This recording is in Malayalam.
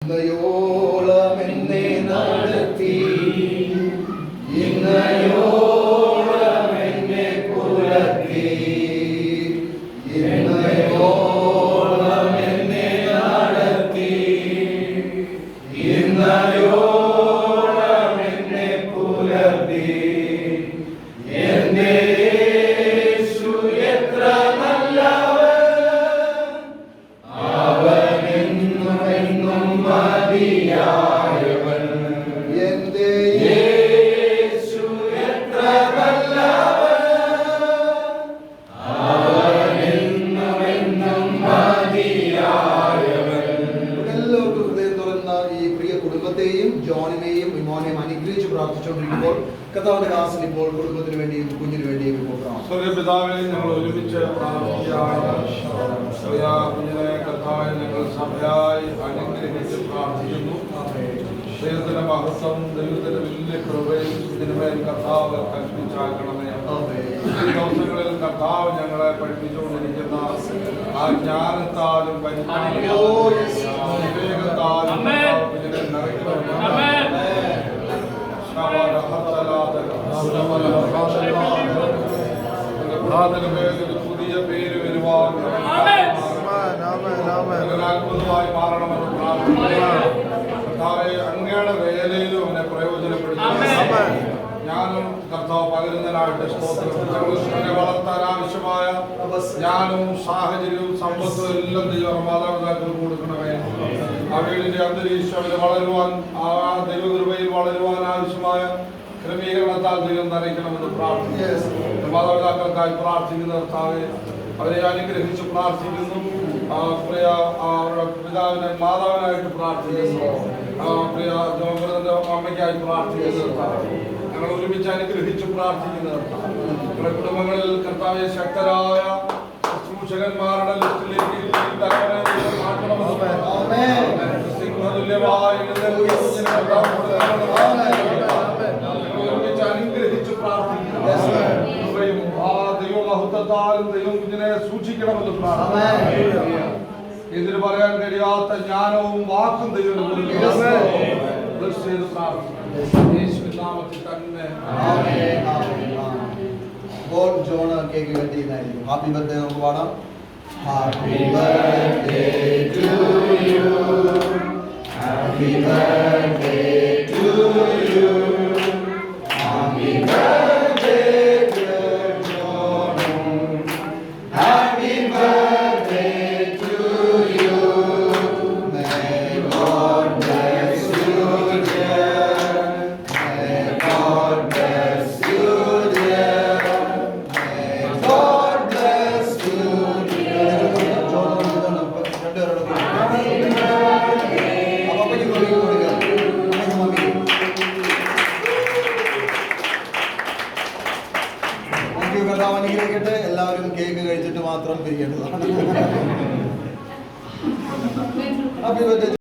ഇന്നയോളം എന്നെ നടത്തി, ഇന്നയോളം എന്നെ പുലർത്തി, ഇന്നയോളം എന്നെ നടത്തി, ഇന്നയോളം എന്നെ പുലർത്തി. എന്റെ യേശു എത്ര നല്ലവൻ, അവനെന്നും എന്നും മതിയായവൻ. എന്റെ യേശു എത്ര നല്ലവൻ, അവനെന്നും എന്നും മതിയായവൻ. എല്ലാവർക്കും ഹൃദയം തുറന്ന ഈ പ്രിയ കുടുംബത്തെയും ജോണിനെയും വിമോനെയും അനുഗ്രഹിച്ച് പ്രാർത്ഥിച്ചുകൊണ്ടിരിക്കുമ്പോൾ കർത്താവിന്റെ ദാസൻ ഇപ്പോൾ കുടുംബത്തിന് വേണ്ടിയും കുഞ്ഞിന് വേണ്ടിയും ഇപ്പോൾ സ്വർഗ്ഗപിതാവേ, ഞങ്ങൾ ഒരുമിച്ച് കുഞ്ഞിനെ കർത്താവെ ഞങ്ങൾ സഭയായി അനുഗ്രഹിച്ച് പ്രാർത്ഥിക്കുന്നു. ദൈവത്തിന്റെ മഹത്വം, ദൈവത്തിന്റെ വലിയ കൃപയും ഇതിനുമേൽ കർത്താവ് കൽപ്പിച്ചാക്കണമേ. ഈ ദിവസങ്ങളിൽ കർത്താവ് ഞങ്ങളെ പഠിപ്പിച്ചുകൊണ്ടിരിക്കുന്ന ആ ജ്ഞാനത്താലും വിവേകത്താലും ഇതിനെ നിറയ്ക്കണമേ. പുതിയ പേര് വരുവാൻ അത്ഭുതമായി മാറണമെന്ന് പ്രാർത്ഥിക്കുന്നു. അങ്ങയുടെ വേലയിലും അവനെ പ്രയോജനപ്പെടുത്തുന്നു. ഞാനും കർത്താവ് പകരുന്നതിനായിട്ട് സ്തോത്രം. വളർത്താൻ ആവശ്യമായ ജ്ഞാനവും സാഹചര്യവും സമ്പത്തും എല്ലാം ദൈവം മാതാപിതാക്കൾക്ക് കൊടുക്കണമേ. ആ വീടിന്റെ അന്തരീക്ഷം അവന് വളരുവാൻ, ആ ദൈവകൃപയിൽ വളരുവാൻ ആവശ്യമായ ക്രമീകരണത്താൽ ദൈവം നയിക്കണമെന്ന് പ്രാർത്ഥിക്കുന്നു. മാതാപിതാക്കൾക്കായി പ്രാർത്ഥിക്കുന്ന കർത്താവെ, അവരെ അനുഗ്രഹിച്ച് പ്രാർത്ഥിക്കുന്നു. പ്രിയ അവരുടെ പിതാവിനെ മാതാവിനായിട്ട് പ്രാർത്ഥിക്കുന്നു. പ്രിയ ജോഗ്രതന്റെ അമ്മയ്ക്കായി പ്രാർത്ഥിക്കുന്ന കർത്താവ്, ഞങ്ങൾ ഒരുമിച്ച് അനുഗ്രഹിച്ച് പ്രാർത്ഥിക്കുന്ന കർത്താവ്, ഞങ്ങളുടെ കുടുംബങ്ങളിൽ കർത്താവെ ശക്തരായ ശുശ്രൂഷകന്മാരുടെ ലിസ്റ്റിലേക്ക് സിംഹതുല്യമായ അനുഗ്രഹിച്ച് പ്രാർത്ഥിക്കുന്നു. ആ ദൈവമഹത്വത്താലും ദൈവം കുഞ്ഞിനെ സൂക്ഷിക്കണമെന്ന് പ്രാർത്ഥിക്കുന്നു. ഇതിന് പറയാൻ കഴിയാത്ത ജ്ഞാനവും വാക്കും ദൈവം ചെയ്ത് പ്രാർത്ഥിക്കുന്നു. യേശുവിൻ നാമത്തിൽ തന്നെ. ജോൺ കേക്ക് കട്ട് ചെയ്യുന്നതായിരിക്കും. ഹാപ്പി ബർത്ത്ഡേ നമുക്ക് പാടാം. Happy birthday to you, happy birthday to you, happy birthday dear John, happy birthday to you, may God bless you dear, may God bless you dear, may God bless you dear. John കർത്താവ് അനുഗ്രഹിക്കട്ടെ. എല്ലാവരും കേക്ക് കഴിച്ചിട്ട് മാത്രം പിരിയേണ്ടതാണ്. Happy birthday.